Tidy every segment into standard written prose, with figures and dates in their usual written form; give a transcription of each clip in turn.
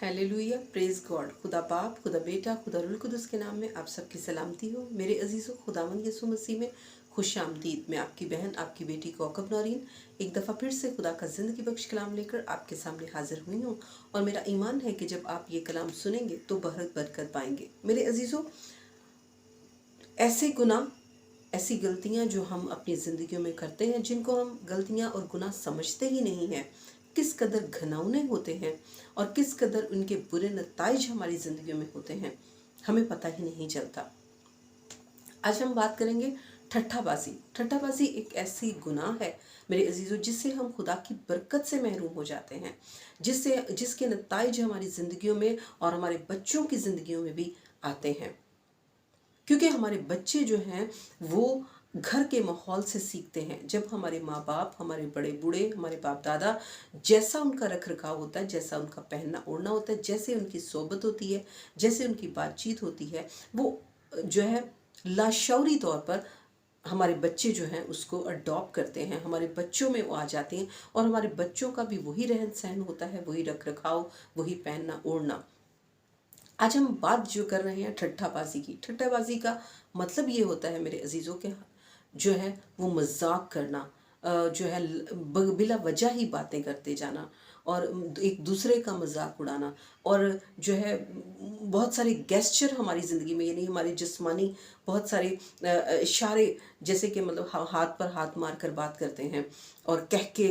Hallelujah, praise God. खुदा बाप, खुदा बेटा, खुदा रुल कुदस के नाम में आप सबकी सलामती हो। मेरे अजीज़ों, खुदावंद यीशु मसीह में खुश आमदीद। मैं आपकी बहन, आपकी बेटी कौकब नौरीन एक दफ़ा फिर से खुदा का ज़िंदगी बख्श कलाम लेकर आपके सामने हाजिर हुई हूँ। और मेरा ईमान है कि जब आप ये कलाम सुनेंगे तो बहुत बरकत पाएंगे। मेरे अजीज़ों, ऐसे गुनाह, ऐसी गलतियां जो हम अपनी ज़िंदगियों में करते हैं, जिनको हम गलतियां और गुनाह समझते ही नहीं हैं, किस कदर घिनौने होते हैं और किस कदर उनके बुरे नताइज हमारी ज़िंदगियों में होते हैं, हमें पता ही नहीं चलता। आज हम बात करेंगे ठट्ठाबाजी। ठट्ठाबाजी एक ऐसी गुनाह है मेरे अजीज़ों, जिससे हम खुदा की बरकत से महरूम हो जाते हैं, जिसके नताइज हमारी ज़िंदगियों में और हमारे बच्चों की ज़िंदगियों में भी आते हैं। क्योंकि हमारे बच्चे जो हैं वो घर के माहौल से सीखते हैं। जब हमारे माँ बाप, हमारे बड़े बूढ़े, हमारे बाप दादा, जैसा उनका रख रखाव होता है, जैसा उनका पहनना ओढ़ना होता है, जैसे उनकी सोबत होती है, जैसे उनकी बातचीत होती है, वो जो है लाशौरी तौर पर हमारे बच्चे जो हैं उसको अडॉप्ट करते हैं, हमारे बच्चों में वो आ जाते हैं। और हमारे बच्चों का भी वही रहन सहन होता है, वही रख रखाव, वही पहनना ओढ़ना। आज हम बात जो कर रहे हैं ठट्ठाबाजी की। ठट्ठाबाजी का मतलब ये होता है मेरे अजीज़ों के, जो है वो मजाक करना, जो है बिला वजह ही बातें करते जाना और एक दूसरे का मजाक उड़ाना। और जो है बहुत सारे गेस्चर हमारी ज़िंदगी में, यानी हमारे जिस्मानी बहुत सारे इशारे, जैसे कि मतलब हाथ पर हाथ मार कर बात करते हैं और कह के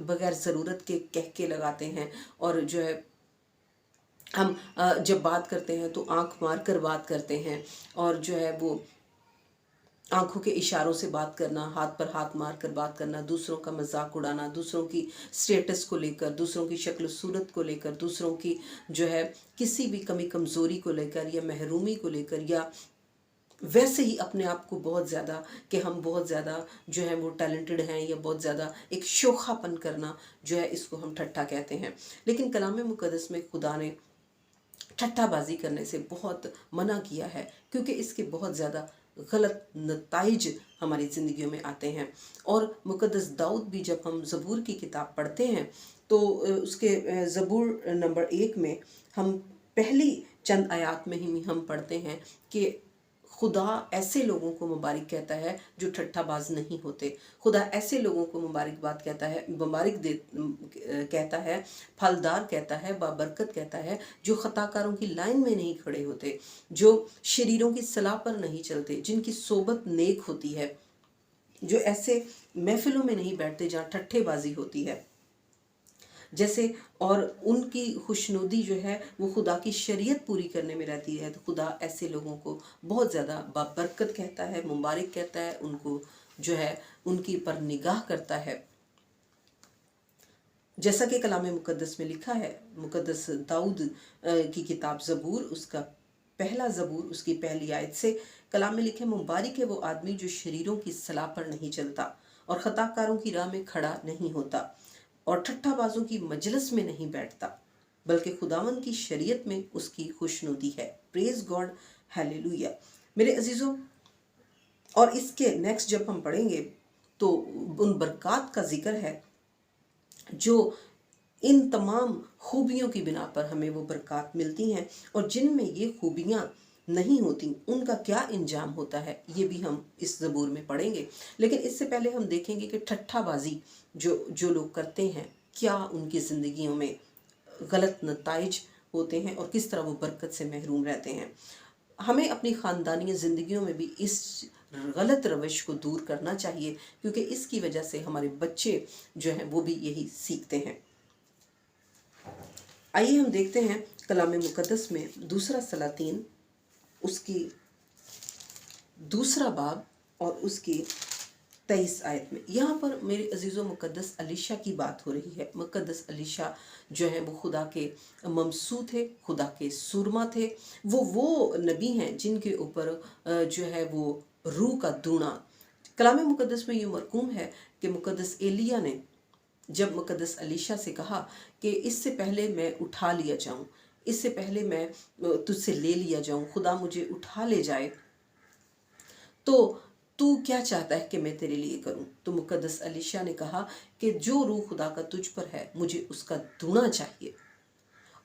बगैर ज़रूरत के कह के लगाते हैं। और जो है हम जब बात करते हैं तो आंख मार कर बात करते हैं, और जो है वो आंखों के इशारों से बात करना, हाथ पर हाथ मार कर बात करना, दूसरों का मजाक उड़ाना, दूसरों की स्टेटस को लेकर, दूसरों की शक्ल सूरत को लेकर, दूसरों की जो है किसी भी कमी कमज़ोरी को लेकर या महरूमी को लेकर, या वैसे ही अपने आप को बहुत ज़्यादा कि हम बहुत ज़्यादा जो है वो टैलेंटेड हैं, या बहुत ज़्यादा एक शोखापन करना, जो है इसको हम ठट्ठा कहते हैं। लेकिन कलाम मुक़द्दस में खुदा ने ठट्ठाबाजी करने से बहुत मना किया है, क्योंकि इसके बहुत ज़्यादा गलत नताइज हमारी ज़िंदगियों में आते हैं। और मुक़द्दस दाऊद भी, जब हम ज़बूर की किताब पढ़ते हैं तो उसके ज़बूर नंबर 1 में हम पहली चंद आयात में ही हम पढ़ते हैं कि खुदा ऐसे लोगों को मुबारक कहता है जो ठट्ठाबाज नहीं होते। खुदा ऐसे लोगों को मुबारकबाद कहता है, मुबारक दे कहता है, फलदार कहता है, बाबरकत कहता है, जो खताकारों की लाइन में नहीं खड़े होते, जो शरीरों की सलाह पर नहीं चलते, जिनकी सोबत नेक होती है, जो ऐसे महफिलों में नहीं बैठते जहाँ ठट्ठेबाजी होती है जैसे। और उनकी खुशनुदी जो है वो खुदा की शरीयत पूरी करने में रहती है। तो खुदा ऐसे लोगों को बहुत ज़्यादा बाबरकत कहता है, मुबारक कहता है, उनको जो है उनकी पर निगाह करता है। जैसा कि कलाम मुक़द्दस में लिखा है, मुक़द्दस दाऊद की किताब ज़बूर, उसका पहला ज़बूर, उसकी पहली आयत से कलाम में लिखे, मुबारक है वो आदमी जो शरीरों की सलाह पर नहीं चलता और खताकारों की राह में खड़ा नहीं होता और ठट्ठाबाजों की मजलिस में नहीं बैठता, बल्कि खुदावन की शरीयत में उसकी खुशनुदी है। Praise God, hallelujah. मेरे अजीज़ों, और इसके नेक्स्ट जब हम पढ़ेंगे तो उन बरक़ात का जिक्र है जो इन तमाम खूबियों की बिना पर हमें वो बरक़ात मिलती हैं, और जिनमें ये खूबियाँ नहीं होती उनका क्या इंजाम होता है, ये भी हम इस ज़बूर में पढ़ेंगे। लेकिन इससे पहले हम देखेंगे कि ठट्ठाबाजी जो लोग करते हैं, क्या उनकी ज़िंदगियों में गलत नताइज होते हैं और किस तरह वो बरकत से महरूम रहते हैं। हमें अपनी ख़ानदानी ज़िंदगियों में भी इस गलत रवश को दूर करना चाहिए, क्योंकि इसकी वजह से हमारे बच्चे जो हैं वो भी यही सीखते हैं। आइए हम देखते हैं कलाम मुक़द्दस में दूसरा सलातीन, उसकी दूसरा बाब और उसकी 23 आयत में। यहाँ पर मेरे अजीज़ों मुक़द्दस अलीशा की बात हो रही है। मुक़द्दस अलीशा जो है वो खुदा के ममसू थे, खुदा के सुरमा थे। वो नबी हैं जिनके ऊपर जो है वो रूह का दूना। कलाम मुक़द्दस में ये मरकूम है कि मुक़द्दस एलिया ने जब मुक़द्दस अलीशा से कहा कि इससे पहले मैं उठा लिया जाऊँ, इससे पहले मैं तुझसे ले लिया जाऊँ, खुदा मुझे उठा ले जाए, तो तू क्या चाहता है कि मैं तेरे लिए करूं? तो मुक़द्दस अलीशा ने कहा कि जो रूह खुदा का तुझ पर है, मुझे उसका दूना चाहिए।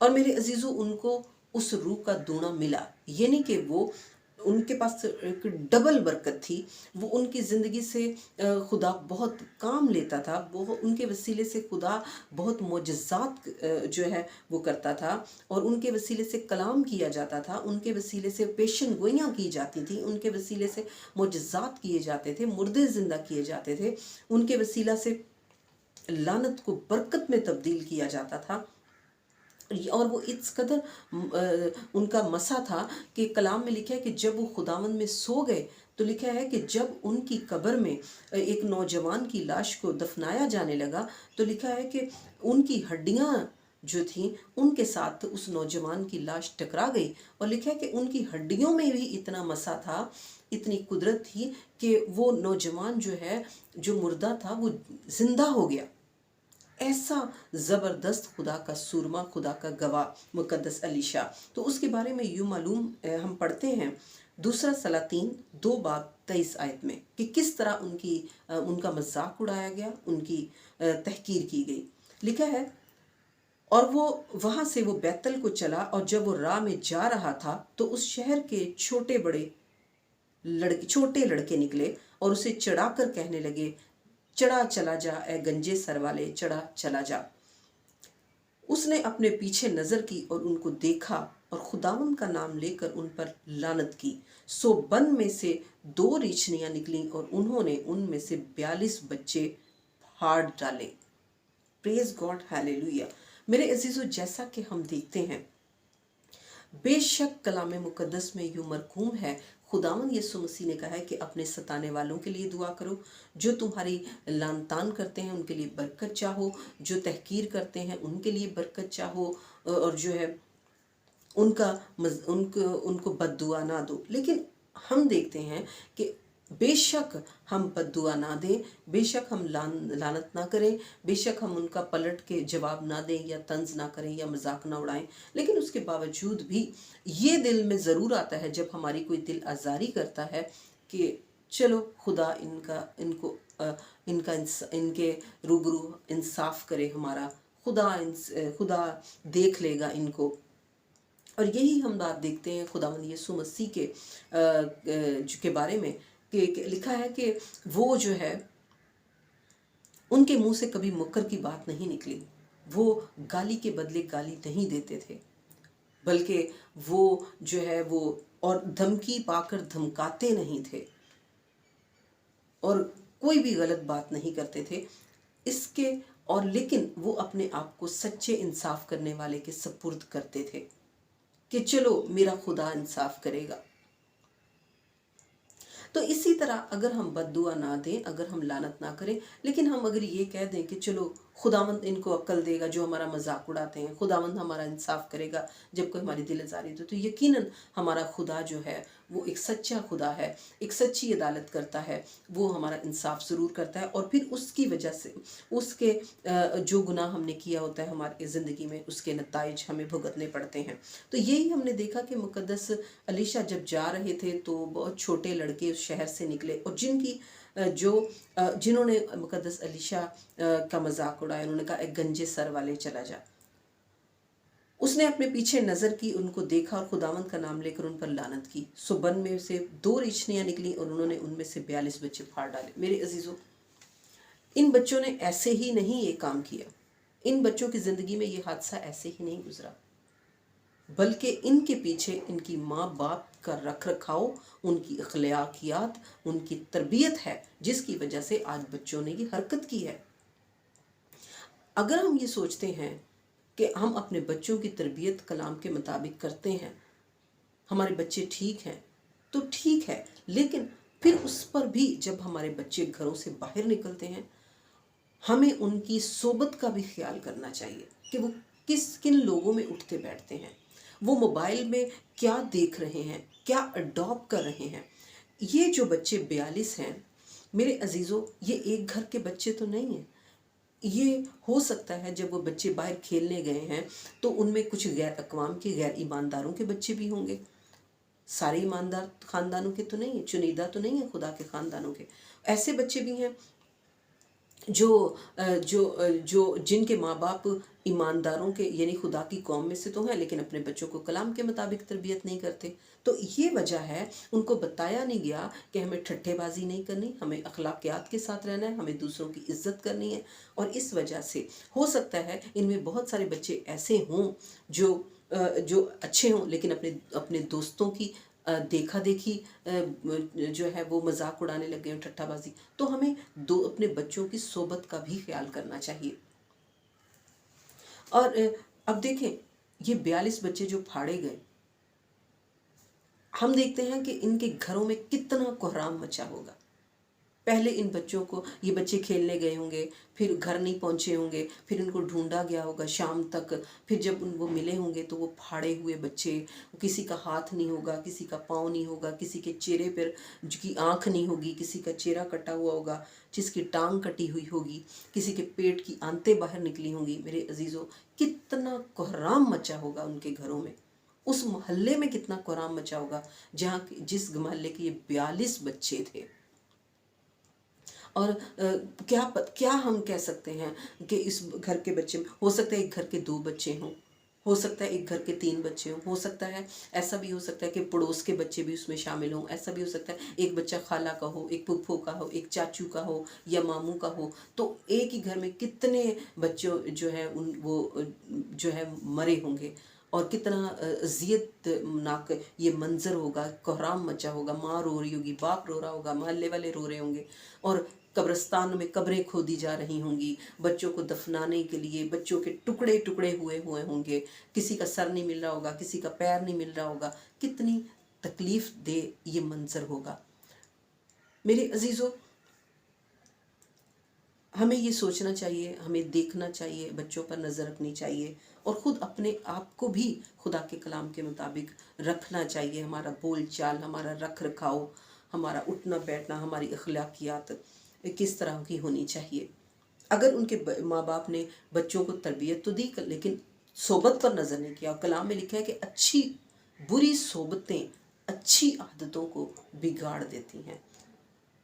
और मेरे अजीज़ों उनको उस रूह का दूना मिला, ये नहीं कि वो उनके पास एक डबल बरकत थी। वो उनकी ज़िंदगी से खुदा बहुत काम लेता था, वो उनके वसीले से खुदा बहुत मोजज़ात जो है वो करता था, और उनके वसीले से कलाम किया जाता था, उनके वसीले से पेशन गोइयाँ की जाती थी, उनके वसीले से मोजज़ात किए जाते थे, मुर्दे ज़िंदा किए जाते थे, उनके वसीला से लानत को बरकत में तब्दील किया जाता था। और वो इस कदर उनका मसा था कि कलाम में लिखा है कि जब वो खुदावंद में सो गए तो लिखा है कि जब उनकी कब्र में एक नौजवान की लाश को दफनाया जाने लगा तो लिखा है कि उनकी हड्डियां जो थीं उनके साथ उस नौजवान की लाश टकरा गई, और लिखा है कि उनकी हड्डियों में भी इतना मसा था, इतनी कुदरत थी कि वो नौजवान जो है, जो मुर्दा था, वो जिंदा हो गया। ऐसा ज़बरदस्त खुदा का सूरमा, खुदा का गवाह मुकद्दस अलीशा। तो उसके बारे में यूँ मालूम हम पढ़ते हैं दूसरा सलातीन 2 बाब 23 आयत में कि किस तरह उनका मजाक उड़ाया गया, उनकी तहकीर की गई। लिखा है, और वो वहाँ से वो बैतल को चला, और जब वो राह में जा रहा था तो उस शहर के छोटे लड़के निकले और उसे चढ़ा कर कहने लगे, चढ़ा चला जा ए गंजे सर वाले, चढ़ा चला जा। उसने अपने पीछे नजर की और उनको देखा और खुदावन का नाम लेकर उन पर लानत की। सो बन में से 2 रीछनियां निकलीं और उन्होंने उनमें से 42 बच्चे फाड़ डाले। Praise God, hallelujah. मेरे अजीजों, जैसा कि हम देखते हैं, बेशक कलाम मुकद्दस में यूं मरकूम है, खुदावन यीशु मसीह ने कहा है कि अपने सताने वालों के लिए दुआ करो, जो तुम्हारी लान तान करते हैं उनके लिए बरकत चाहो, जो तहकीर करते हैं उनके लिए बरकत चाहो, और जो है उनको बद्दुआ ना दो। लेकिन हम देखते हैं कि बेशक हम बद्दुआ ना दें, बेशक हम लानत ना करें, बेशक हम उनका पलट के जवाब ना दें या तंज ना करें या मजाक ना उड़ाएं, लेकिन उसके बावजूद भी ये दिल में ज़रूर आता है जब हमारी कोई दिल आज़ारी करता है कि चलो खुदा इनके रूबरू इंसाफ करे, हमारा खुदा देख लेगा इनको। और यही हम बात देखते हैं खुदावंद यीशु मसीह के बारे में कि लिखा है कि वो जो है, उनके मुंह से कभी मुकर की बात नहीं निकली, वो गाली के बदले गाली नहीं देते थे, बल्कि वो जो है वो और धमकी पाकर धमकाते नहीं थे और कोई भी गलत बात नहीं करते थे इसके, और लेकिन वो अपने आप को सच्चे इंसाफ करने वाले के सपुर्द करते थे कि चलो मेरा खुदा इंसाफ करेगा। तो इसी तरह अगर हम बद्दुआ ना दें, अगर हम लानत ना करें, लेकिन हम अगर ये कह दें कि चलो खुदावंद इनको अक्ल देगा जो हमारा मजाक उड़ाते हैं, खुदावंद हमारा इंसाफ करेगा जब कोई हमारी दिल आज़ारी तो यकीनन हमारा खुदा जो है वो एक सच्चा खुदा है, एक सच्ची अदालत करता है, वो हमारा इंसाफ ज़रूर करता है, और फिर उसकी वजह से उसके जो गुनाह हमने किया होता है हमारी ज़िंदगी में, उसके नताइज हमें भुगतने पड़ते हैं। तो यही हमने देखा कि मुकद्दस अलीशा जब जा रहे थे तो बहुत छोटे लड़के उस शहर से निकले, और जिन्होंने मुकद्दस अलीशा का मजाक उड़ाया, उन्होंने कहा एक गंजे सर वाले चला जा। उसने अपने पीछे नजर की, उनको देखा और खुदावंद का नाम लेकर उन पर लानत की। सो बन में से 2 रीछनियां निकली और उन्होंने उनमें से 42 बच्चे फाड़ डाले। मेरे अजीजों, इन बच्चों ने ऐसे ही नहीं ये काम किया, इन बच्चों की जिंदगी में ये हादसा ऐसे ही नहीं गुजरा, बल्कि इनके पीछे इनकी माँ बाप का रख रखाव, उनकी अखलाकियात, उनकी तरबियत है जिसकी वजह से आज बच्चों ने ये हरकत की है। अगर हम ये सोचते हैं कि हम अपने बच्चों की तरबियत कलाम के मुताबिक करते हैं, हमारे बच्चे ठीक हैं, तो ठीक है, लेकिन फिर उस पर भी जब हमारे बच्चे घरों से बाहर निकलते हैं, हमें उनकी सोबत का भी ख्याल करना चाहिए कि वो किन लोगों में उठते बैठते हैं, वो मोबाइल में क्या देख रहे हैं, क्या अडॉप्ट कर रहे हैं। ये जो बच्चे 42 हैं मेरे अजीज़ों, ये एक घर के बच्चे तो नहीं हैं। ये हो सकता है जब वो बच्चे बाहर खेलने गए हैं तो उनमें कुछ गैर अक़वाम के, गैर ईमानदारों के बच्चे भी होंगे। सारे ईमानदार ख़ानदानों के तो नहीं है, चुनिंदा तो नहीं है खुदा के ख़ानदानों के। ऐसे बच्चे भी हैं जो जिनके माँ बाप ईमानदारों के यानी खुदा की कौम में से तो हैं, लेकिन अपने बच्चों को कलाम के मुताबिक तरबियत नहीं करते। तो ये वजह है, उनको बताया नहीं गया कि हमें ठट्ठेबाजी नहीं करनी, हमें अखलाकियात के साथ रहना है, हमें दूसरों की इज्जत करनी है। और इस वजह से हो सकता है इनमें बहुत सारे बच्चे ऐसे हों जो अच्छे हों, लेकिन अपने अपने दोस्तों की देखा देखी जो है वो मजाक उड़ाने लग गए, ठट्ठाबाजी। तो हमें अपने बच्चों की सोबत का भी ख्याल करना चाहिए। और अब देखें, ये 42 बच्चे जो फाड़े गए, हम देखते हैं कि इनके घरों में कितना कोहराम मचा होगा। पहले इन बच्चों को, ये बच्चे खेलने गए होंगे, फिर घर नहीं पहुंचे होंगे, फिर इनको ढूंढा गया होगा शाम तक, फिर जब वो मिले होंगे तो वो फाड़े हुए बच्चे, किसी का हाथ नहीं होगा, किसी का पाँव नहीं होगा, किसी के चेहरे पर की आंख नहीं होगी, किसी का चेहरा कटा हुआ होगा, जिसकी टांग कटी हुई होगी, किसी के पेट की आंतें बाहर निकली होंगी। मेरे अजीज़ों, कितना कोहराम मचा होगा उनके घरों में, उस मोहल्ले में कितना कोहराम मचा होगा जहाँ जिस मोहल्ले के ये 42 बच्चे थे। और क्या हम कह सकते हैं कि इस घर के बच्चे में हो सकता है एक घर के 2 बच्चे हों, हो सकता है एक घर के 3 बच्चे हों, हो सकता है ऐसा भी हो सकता है कि पड़ोस के बच्चे भी उसमें शामिल हों, ऐसा भी हो सकता है एक बच्चा खाला का हो, एक फूफो का हो, एक चाचू का हो या मामू का हो। तो एक ही घर में कितने बच्चों जो है जो है मरे होंगे, और कितना अजियतनाक ये मंजर होगा, कोहराम मचा होगा, माँ रो रही होगी, बाप रो रहा होगा, मोहल्ले वाले रो रहे होंगे, और कब्रिस्तान में कब्रें खोदी जा रही होंगी बच्चों को दफनाने के लिए, बच्चों के टुकड़े टुकड़े हुए होंगे, किसी का सर नहीं मिल रहा होगा, किसी का पैर नहीं मिल रहा होगा। कितनी तकलीफ दे ये मंजर होगा। मेरे अजीज़ों, हमें ये सोचना चाहिए, हमें देखना चाहिए, बच्चों पर नज़र रखनी चाहिए, और ख़ुद अपने आप को भी खुदा के कलाम के मुताबिक रखना चाहिए। हमारा बोल चाल, हमारा रख रखाव, हमारा उठना बैठना, हमारी अखलाकियात किस तरह की होनी चाहिए। अगर उनके माँ बाप ने बच्चों को तरबियत तो दी, लेकिन सोबत पर नज़र नहीं किया। और कलाम में लिखा है कि अच्छी बुरी सोबतें अच्छी आदतों को बिगाड़ देती हैं।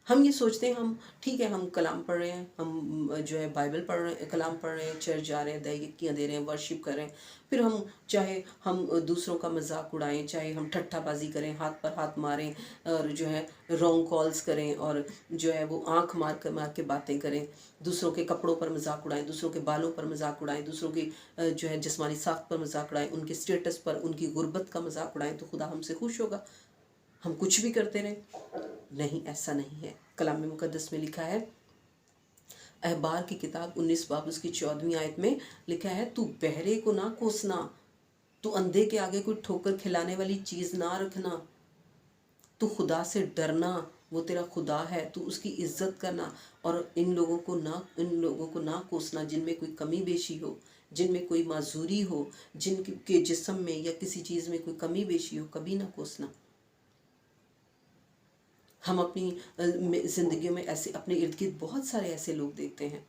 हम ये सोचते हैं, हम ठीक है, हम कलाम पढ़ रहे हैं, हम जो है बाइबल पढ़ रहे हैं, कलाम पढ़ रहे हैं, चर्च जा रहे हैं, दहयकियाँ दे रहे हैं, वर्शिप कर रहे हैं, फिर हम चाहे हम दूसरों का मजाक उड़ाएं, चाहे हम ठट्ठाबाजी करें, हाथ पर हाथ मारें, और जो है रॉन्ग कॉल्स करें, और जो है वो आंख मार के बातें करें, दूसरों के कपड़ों पर मजाक उड़ाएं, दूसरों के बालों पर मजाक उड़ाएं, दूसरों की जो है जिस्मानी साख्त पर मजाक उड़ाएं, उनके स्टेटस पर, उनकी गुर्बत का मजाक उड़ाएं, तो खुदा हमसे खुश होगा। हम कुछ भी करते रहें? नहीं, ऐसा नहीं है। कलाम मुकद्दस में लिखा है, अहबार की किताब 19 बाब उसकी 14वीं आयत में लिखा है, तू बहरे को ना कोसना, तू अंधे के आगे कोई ठोकर खिलाने वाली चीज़ ना रखना, तू खुदा से डरना, वो तेरा खुदा है, तू उसकी इज्जत करना, और इन लोगों को ना कोसना जिनमें कोई कमी बेशी हो, जिनमें कोई माजूरी हो, जिनके जिस्म में या किसी चीज़ में कोई कमी बेशी हो, कभी ना कोसना। हम अपनी ज़िंदगियों में ऐसे अपने इर्द गिर्द बहुत सारे ऐसे लोग देखते हैं,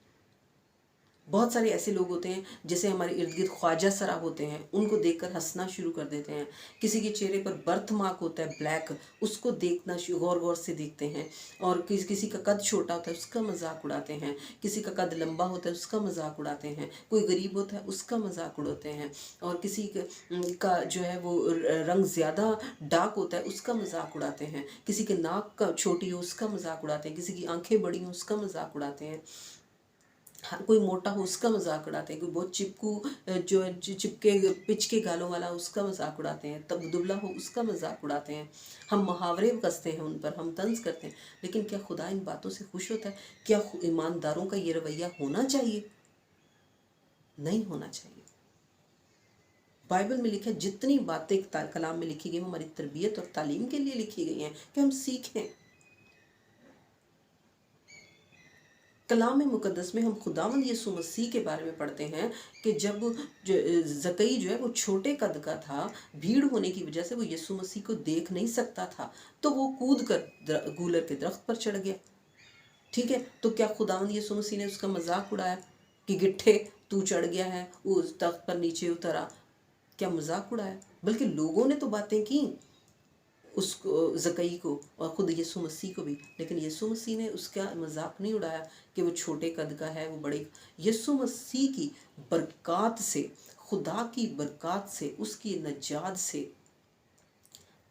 बहुत सारे ऐसे लोग होते हैं जैसे हमारे इर्द गिर्द ख्वाजा सराब होते हैं, उनको देखकर हंसना शुरू कर देते हैं। किसी के चेहरे पर बर्थ मार्क होता है ब्लैक, उसको देखना गौर गौर से देखते हैं, और किसी का कद छोटा होता है उसका मजाक उड़ाते हैं, किसी का कद लंबा होता है उसका मजाक उड़ाते हैं, कोई गरीब होता है उसका मजाक उड़ाते हैं, और किसी का जो है वो रंग ज़्यादा डार्क होता है उसका मजाक उड़ाते हैं, किसी के नाक का छोटी हो उसका मजाक उड़ाते हैं, किसी की आंखें बड़ी हो उसका मजाक उड़ाते हैं, कोई मोटा हो उसका मजाक उड़ाते हैं, कोई बहुत चिपकू जो चिपके पिच के गालों वाला उसका मजाक उड़ाते हैं, तब दुबला हो उसका मजाक उड़ाते हैं। हम मुहावरे कसते हैं उन पर, हम तंज करते हैं, लेकिन क्या खुदा इन बातों से खुश होता है? क्या ईमानदारों का ये रवैया होना चाहिए? नहीं होना चाहिए। बाइबल में लिखा है जितनी बातें कलाम में लिखी गई वो हमारी तरबियत और तालीम के लिए लिखी गई हैं कि हम सीखें। कलाम मुकद्दस में हम खुदावंद यीशु मसीह के बारे में पढ़ते हैं कि जब ज़कई जो है वो छोटे कद का था, भीड़ होने की वजह से वो यीशु मसीह को देख नहीं सकता था, तो वो कूद कर गूलर के दरख्त पर चढ़ गया। ठीक है, तो क्या खुदावंद यीशु मसीह ने उसका मजाक उड़ाया कि गिट्ठे तू चढ़ गया है, उस तख्त पर नीचे उतरा? क्या मजाक उड़ाया? बल्कि लोगों ने तो बातें की उसको, ज़कई को, और ख़ुद यीशु मसीह को भी, लेकिन यीशु मसीह ने उसका मजाक नहीं उड़ाया कि वो छोटे कद का है, वो बड़े। यीशु मसीह की बरक़ात से, खुदा की बरक़ात से, उसकी नजात से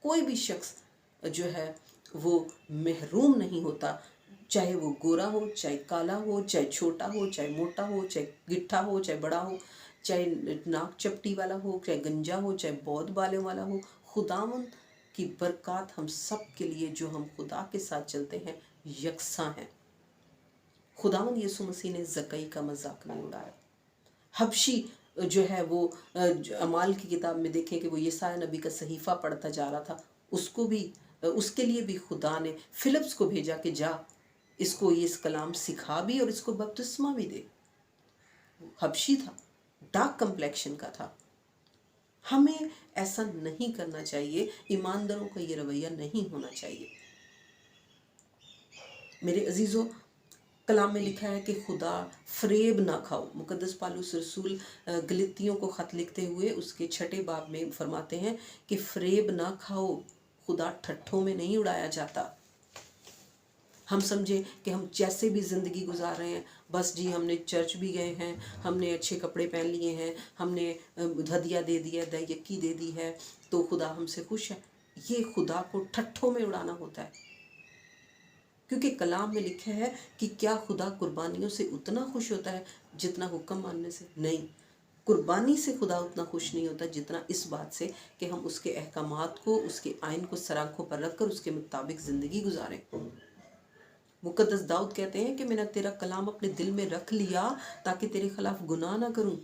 कोई भी शख्स जो है वो महरूम नहीं होता। चाहे वो गोरा हो, चाहे काला हो, चाहे छोटा हो, चाहे मोटा हो, चाहे गिट्ठा हो, चाहे बड़ा हो, चाहे नाक चपटी वाला हो, चाहे गंजा हो, चाहे बौद्ध बालों वाला हो। खुदावंद की बरक़ात हम सब के लिए, जो हम खुदा के साथ चलते हैं, यकसा हैं। खुदावंद यीशु मसीह ने ज़कई का मजाक नहीं उड़ाया। हबशी जो है वो अमाल की किताब में देखें कि वो यशायाह नबी का सहीफ़ा पढ़ता जा रहा था, उसको भी उसके लिए भी खुदा ने फिलिप्स को भेजा कि जा इसको ये इस कलाम सिखा भी और इसको बपतिस्मा भी दे। हबशी था, डार्क कम्प्लेक्शन का था। हमें ऐसा नहीं करना चाहिए, ईमानदारों का ये रवैया नहीं होना चाहिए। मेरे अजीज़ों, कलाम में लिखा है कि खुदा फ़रेब ना खाओ। मुक़द्दस पालूस रसूल गलतियों को ख़त लिखते हुए उसके 6 बाब में फरमाते हैं कि फ़रेब ना खाओ, खुदा ठट्ठों में नहीं उड़ाया जाता। हम समझें कि हम जैसे भी ज़िंदगी गुजार रहे हैं, बस जी हमने चर्च भी गए हैं, हमने अच्छे कपड़े पहन लिए हैं, हमने हदिया दे दिया, दयकी दे दी है, तो खुदा हमसे खुश है। ये खुदा को ठट्ठों में उड़ाना होता है। क्योंकि कलाम में लिखा है कि क्या खुदा कुर्बानियों से उतना खुश होता है जितना हुक्म मानने से? नहीं, कुर्बानी से खुदा उतना खुश नहीं होता जितना इस बात से कि हम उसके अहकामात को, उसके आइन को सर आँखों पर रख कर उसके मुताबिक ज़िंदगी गुजारें। मुक़द्दस दाऊद कहते हैं कि मैंने तेरा कलाम अपने दिल में रख लिया ताकि तेरे खिलाफ गुनाह ना करूं।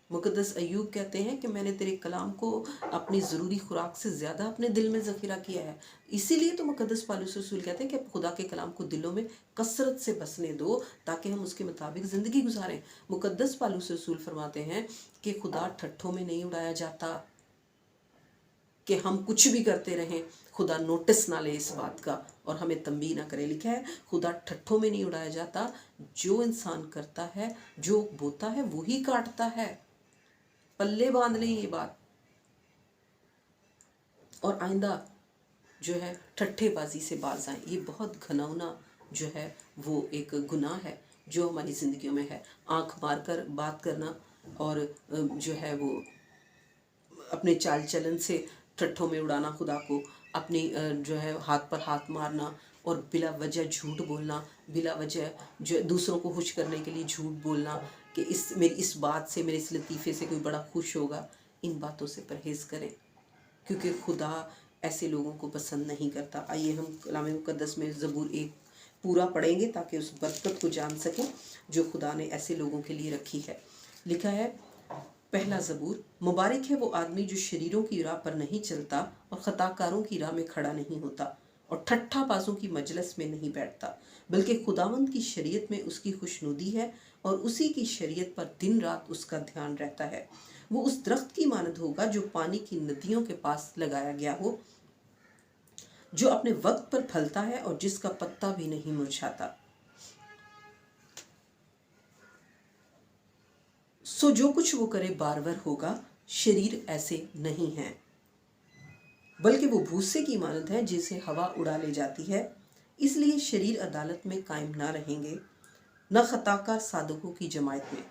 मुक़द्दस अय्यूब कहते हैं कि मैंने तेरे कलाम को अपनी ज़रूरी खुराक से ज़्यादा अपने दिल में ज़ख़ीरा किया है। इसीलिए तो मुक़द्दस पालूस रसूल कहते हैं कि खुदा के कलाम को दिलों में कसरत से बसने दो ताकि हम उसके मुताबिक ज़िंदगी गुजारें। मुक़द्दस पालूस रसूल फरमाते हैं कि खुदा ठट्ठों में नहीं उड़ाया जाता, कि हम कुछ भी करते रहें, खुदा नोटिस ना ले इस बात का और हमें तंबीह ना करे। लिखा है खुदा ठट्ठों में नहीं उड़ाया जाता, जो इंसान करता है, जो बोता है वही काटता है। पल्ले बांध लें ये बात, और आइंदा जो है ठट्ठेबाजी से बाज आएं। ये बहुत घिनौना जो है वो एक गुनाह है जो हमारी ज़िंदगियों में है। आंख मारकर बात करना और जो है वो अपने चाल चलन से ठट्ठों में उड़ाना खुदा को, अपनी जो है हाथ पर हाथ मारना और बिला वजह झूठ बोलना, बिला वजह जो दूसरों को खुश करने के लिए झूठ बोलना कि इस बात से, मेरे इस लतीफ़े से कोई बड़ा खुश होगा। इन बातों से परहेज़ करें क्योंकि खुदा ऐसे लोगों को पसंद नहीं करता। आइए हम कलाम मुक़द्दस में ज़बूर 1 पूरा पढ़ेंगे ताकि उस बरकत को जान सकें जो खुदा ने ऐसे लोगों के लिए रखी है। लिखा है पहला ज़बूर, मुबारक है वो आदमी जो शरीरों की राह पर नहीं चलता और ख़ताकारों की राह में खड़ा नहीं होता और ठट्ठाबाजों की मजलिस में नहीं बैठता, बल्कि खुदावंद की शरीयत में उसकी खुशनुदी है और उसी की शरीयत पर दिन रात उसका ध्यान रहता है। वो उस दरख्त की मानद होगा जो पानी की नदियों के पास लगाया गया हो, जो अपने वक्त पर फलता है और जिसका पत्ता भी नहीं मुरझाता। सो जो कुछ वो करे बारवर होगा। शरीर ऐसे नहीं हैं, बल्कि वो भूसे की मानद है जिसे हवा उड़ा ले जाती है। इसलिए शरीर अदालत में कायम ना रहेंगे, न खताकार सादकों की जमायत में,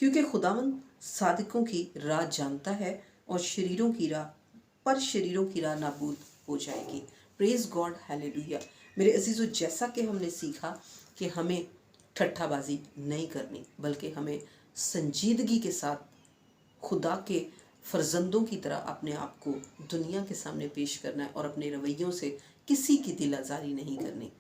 क्योंकि खुदावंद सादिकों की राह जानता है और शरीरों की राह नाबूद हो जाएगी। Praise God, hallelujah. मेरे अजीज़ों, जैसा कि हमने सीखा कि हमें ठट्ठाबाजी नहीं करनी, बल्कि हमें संजीदगी के साथ खुदा के फर्जंदों की तरह अपने आप को दुनिया के सामने पेश करना है और अपने रवैयों से किसी की दिल आज़ारी नहीं करनी।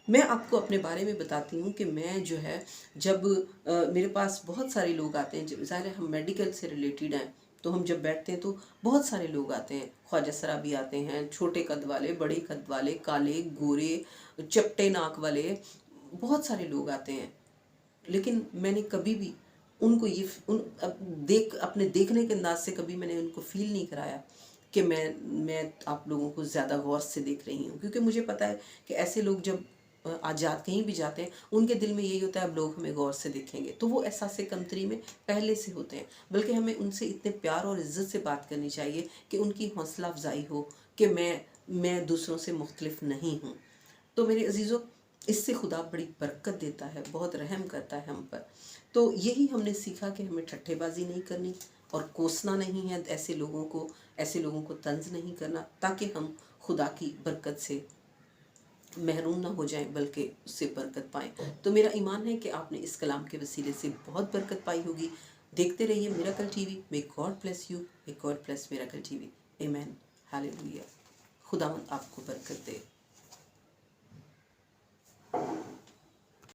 मैं आपको अपने बारे में बताती हूँ कि मैं जो है जब मेरे पास बहुत सारे लोग आते हैं, जब ज़ाहिर है हम मेडिकल से रिलेटेड हैं, तो हम जब बैठते हैं तो बहुत सारे लोग आते हैं। ख्वाजा सराबी आते हैं, छोटे कद वाले, बड़े कद वाले, काले, गोरे, चपटे नाक वाले, बहुत सारे लोग आते हैं। लेकिन मैंने कभी भी उनको अपने देखने के अंदाज से कभी मैंने उनको फील नहीं कराया कि मैं आप लोगों को ज़्यादा गौर से देख रही हूँ, क्योंकि मुझे पता है कि ऐसे लोग जब कहीं भी जाते हैं उनके दिल में यही होता है अब लोग हमें गौर से देखेंगे, तो वो एहसास कमतरी में पहले से होते हैं। बल्कि हमें उनसे इतने प्यार और इज़्ज़त से बात करनी चाहिए कि उनकी हौसला अफजाई हो कि मैं दूसरों से मुख्तलिफ नहीं हूँ। तो मेरे अजीज़ों, اس سے خدا بڑی برکت دیتا ہے، بہت رحم کرتا ہے ہم پر۔ تو یہی ہم نے سیکھا کہ ہمیں ٹھٹھے بازی نہیں کرنی اور کوسنا نہیں ہے ایسے لوگوں کو طنز نہیں کرنا، تاکہ ہم خدا کی برکت سے محروم نہ ہو جائیں بلکہ اس سے برکت پائیں۔ تو میرا ایمان ہے کہ آپ نے اس کلام کے وسیلے سے بہت برکت پائی ہوگی۔ دیکھتے رہیے میراکل T V. May God bless you, may God bless میراکل T V. آمین، ہاللیلویہ۔ خداوند آپ کو برکت دے۔